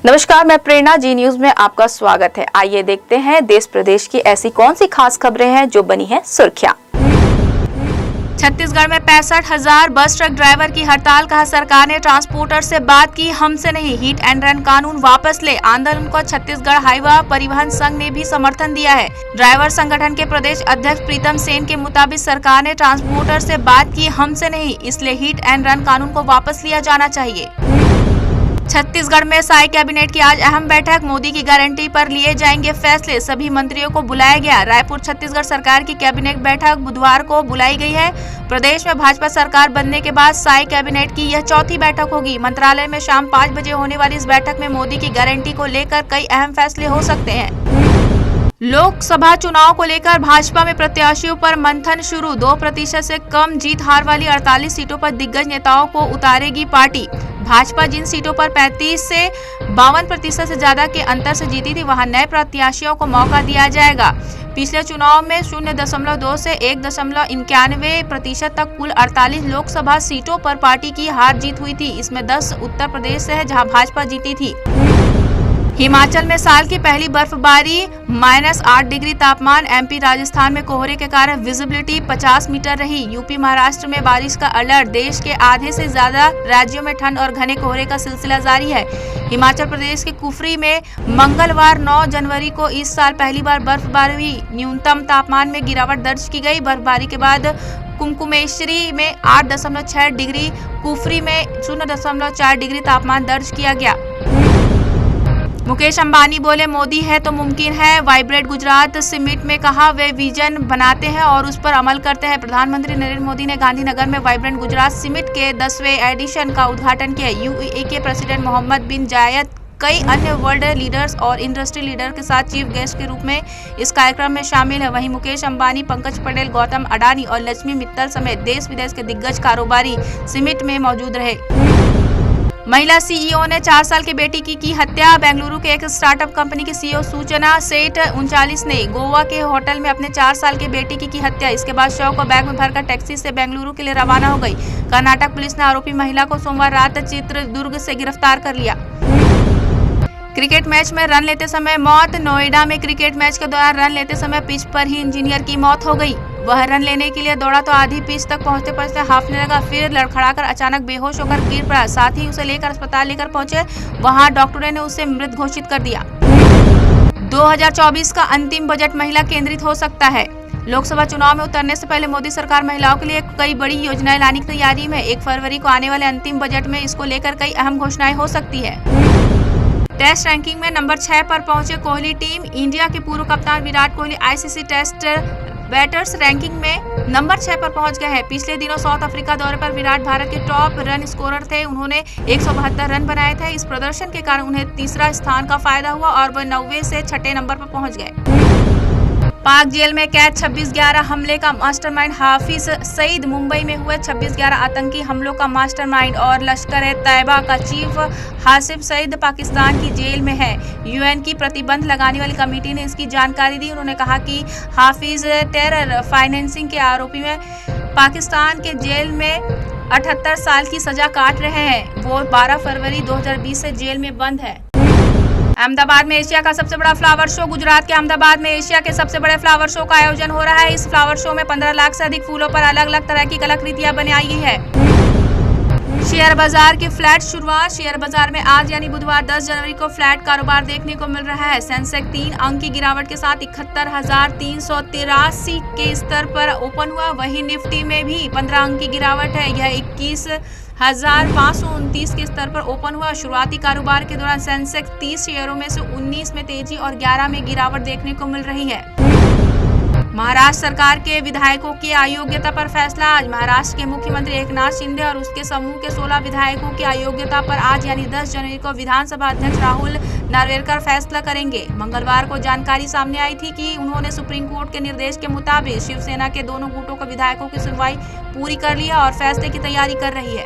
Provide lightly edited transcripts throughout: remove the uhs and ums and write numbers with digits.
नमस्कार, मैं प्रेरणा जी न्यूज में आपका स्वागत है। आइए देखते हैं देश प्रदेश की ऐसी कौन सी खास खबरें हैं जो बनी है सुर्खियां। छत्तीसगढ़ में 65,000 बस ट्रक ड्राइवर की हड़ताल, कहा सरकार ने ट्रांसपोर्टर से बात की, हमसे नहीं। हिट एंड रन कानून वापस ले, आंदोलन को छत्तीसगढ़ हाईवा परिवहन संघ ने भी समर्थन दिया है। ड्राइवर संगठन के प्रदेश अध्यक्ष प्रीतम सेन के मुताबिक सरकार ने ट्रांसपोर्टर से बात की, हमसे नहीं, इसलिए हिट एंड रन कानून को वापस लिया जाना चाहिए। छत्तीसगढ़ में साई कैबिनेट की आज अहम बैठक, मोदी की गारंटी पर लिए जाएंगे फैसले, सभी मंत्रियों को बुलाया गया। रायपुर छत्तीसगढ़ सरकार की कैबिनेट बैठक बुधवार को बुलाई गई है। प्रदेश में भाजपा सरकार बनने के बाद साई कैबिनेट की यह चौथी बैठक होगी। मंत्रालय में शाम 5 बजे होने वाली इस बैठक में मोदी की गारंटी को लेकर कई अहम फैसले हो सकते हैं। लोकसभा चुनाव को लेकर भाजपा में प्रत्याशियों पर मंथन शुरू, 2% से कम जीत हार वाली 48 सीटों पर दिग्गज नेताओं को उतारेगी पार्टी। भाजपा जिन सीटों पर 35 से 52% से ज्यादा के अंतर से जीती थी, वहां नए प्रत्याशियों को मौका दिया जाएगा। पिछले चुनाव में 0.2 से 1.91% तक कुल 48 लोकसभा सीटों पर पार्टी की हार जीत हुई थी। इसमें 10 उत्तर प्रदेश से है, जहां भाजपा जीती थी। हिमाचल में साल की पहली बर्फबारी, -8 डिग्री तापमान। एमपी राजस्थान में कोहरे के कारण विजिबिलिटी 50 मीटर रही। यूपी महाराष्ट्र में बारिश का अलर्ट, देश के आधे से ज्यादा राज्यों में ठंड और घने कोहरे का सिलसिला जारी है। हिमाचल प्रदेश के कुफरी में मंगलवार 9 जनवरी को इस साल पहली बार बर्फबारी हुई। न्यूनतम तापमान में गिरावट दर्ज की गई। बर्फबारी के बाद कुमकुमेश्वरी में 8.6 डिग्री, कुफरी में 0.4 डिग्री तापमान दर्ज किया गया। मुकेश अंबानी बोले, मोदी है तो मुमकिन है। वाइब्रेट गुजरात समिट में कहा, वे विजन बनाते हैं और उस पर अमल करते हैं। प्रधानमंत्री नरेंद्र मोदी ने गांधीनगर में वाइब्रेंट गुजरात समिट के 10वें एडिशन का उद्घाटन किया। यूएई के प्रेसिडेंट मोहम्मद बिन जायद, कई अन्य वर्ल्ड लीडर्स और इंडस्ट्री लीडर के साथ चीफ गेस्ट के रूप में इस कार्यक्रम में शामिल है। वहीं मुकेश अंबानी, पंकज पटेल, गौतम अडानी और लक्ष्मी मित्तल समेत देश विदेश के दिग्गज कारोबारी समिट में मौजूद रहे। महिला सीईओ ने 4 साल के बेटी की हत्या। बेंगलुरु के एक स्टार्टअप कंपनी की सीईओ सूचना सेठ 39 ने गोवा के होटल में अपने 4 साल के बेटी की हत्या। इसके बाद शव को बैग में भरकर टैक्सी से बेंगलुरु के लिए रवाना हो गई। कर्नाटक पुलिस ने आरोपी महिला को सोमवार रात चित्रदुर्ग से गिरफ्तार कर लिया। क्रिकेट मैच में रन लेते समय मौत। नोएडा में क्रिकेट मैच के दौरान रन लेते समय पिच पर ही इंजीनियर की मौत हो गई। वह रन लेने के लिए दौड़ा तो आधी पिच तक पहुंचते हाफने लगा, फिर लड़खड़ाकर अचानक बेहोश होकर गिर पड़ा। साथ ही उसे लेकर अस्पताल लेकर पहुंचे, वहां डॉक्टरों ने उसे मृत घोषित कर दिया। 2024 का अंतिम बजट महिला केंद्रित हो सकता है। लोकसभा चुनाव में उतरने से पहले मोदी सरकार महिलाओं के लिए कई बड़ी योजनाएं लाने की तैयारी में। 1 फरवरी को आने वाले अंतिम बजट में इसको लेकर कई अहम घोषणाएं हो सकती है। टेस्ट रैंकिंग में नंबर 6 पर पहुंचे कोहली टीम। इंडिया के पूर्व कप्तान Virat Kohli ICC test batters ranking में नंबर 6 पर पहुंच गए हैं। पिछले दिनों साउथ अफ्रीका दौरे पर विराट भारत के टॉप रन स्कोरर थे। उन्होंने 172 रन बनाए थे। इस प्रदर्शन के कारण उन्हें तीसरा स्थान का फायदा हुआ और वह 90 से 6ठे नंबर पर पहुंच गए। पाक जेल में कैद 26/11 हमले का मास्टरमाइंड हाफिज सईद। मुंबई में हुए 26/11 आतंकी हमलों का मास्टरमाइंड और लश्कर-ए-तैयबा का चीफ हाफिज सईद पाकिस्तान की जेल में है। यूएन की प्रतिबंध लगाने वाली कमेटी ने इसकी जानकारी दी। उन्होंने कहा कि हाफिज टेरर फाइनेंसिंग के आरोपी में पाकिस्तान के जेल में 78 साल की सजा काट रहे हैं। वो 12 फरवरी 2020 से जेल में बंद है। अहमदाबाद में एशिया का सबसे बड़ा फ्लावर शो। गुजरात के अहमदाबाद में एशिया के सबसे बड़े फ्लावर शो का आयोजन हो रहा है। इस फ्लावर शो में 15 लाख से अधिक फूलों पर अलग अलग तरह की कलाकृतियां बनाई गई है। शेयर बाजार की फ्लैट शुरुआत। शेयर बाजार में आज यानी बुधवार 10 जनवरी को फ्लैट कारोबार देखने को मिल रहा है। सेंसेक्स 3 अंक की गिरावट के साथ 71,383 के स्तर पर ओपन हुआ। वहीं निफ्टी में भी 15 अंक की गिरावट है। यह 21,529 के स्तर पर ओपन हुआ। शुरुआती कारोबार के दौरान सेंसेक्स 30 शेयरों में से 19 में तेजी और 11 में गिरावट देखने को मिल रही है। महाराष्ट्र सरकार के विधायकों की अयोग्यता पर फैसला। आज महाराष्ट्र के मुख्यमंत्री एकनाथ शिंदे और उसके समूह के 16 विधायकों की अयोग्यता पर आज यानी 10 जनवरी को विधानसभा अध्यक्ष राहुल नार्वेकर फैसला करेंगे। मंगलवार को जानकारी सामने आई थी कि उन्होंने सुप्रीम कोर्ट के निर्देश के मुताबिक शिवसेना के दोनों गुटों के विधायकों की सुनवाई पूरी कर ली है और फैसले की तैयारी कर रही है।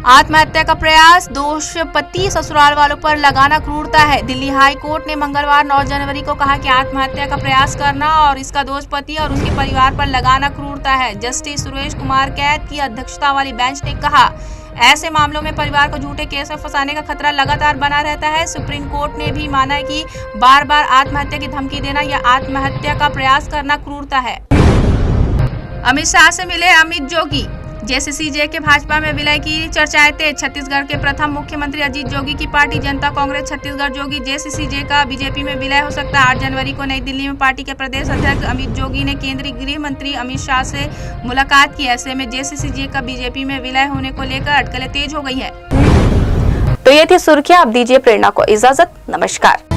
आत्महत्या का प्रयास, दोष पति ससुराल वालों पर लगाना क्रूरता है। दिल्ली हाई कोर्ट ने मंगलवार 9 जनवरी को कहा कि आत्महत्या का प्रयास करना और इसका दोष पति और उसके परिवार पर लगाना क्रूरता है। जस्टिस सुरेश कुमार कैद की अध्यक्षता वाली बेंच ने कहा, ऐसे मामलों में परिवार को झूठे केस में फंसाने का खतरा लगातार बना रहता है। सुप्रीम कोर्ट ने भी माना है कि बार बार आत्महत्या की धमकी देना या आत्महत्या का प्रयास करना क्रूरता है। अमित शाह से मिले अमित जोगी। जेसीसीजे के भाजपा में विलय की चर्चाएं तेज। छत्तीसगढ़ के प्रथम मुख्यमंत्री अजीत जोगी की पार्टी जनता कांग्रेस छत्तीसगढ़ जोगी जेसीसीजे का बीजेपी में विलय हो सकता है। 8 जनवरी को नई दिल्ली में पार्टी के प्रदेश अध्यक्ष अमित जोगी ने केंद्रीय गृह मंत्री अमित शाह से मुलाकात की। ऐसे में जेसीसीजे का बीजेपी में विलय होने को लेकर अटकलें तेज हो गई है। तो ये थी सुर्खियां। अब दीजिए प्रेरणा को इजाजत। नमस्कार।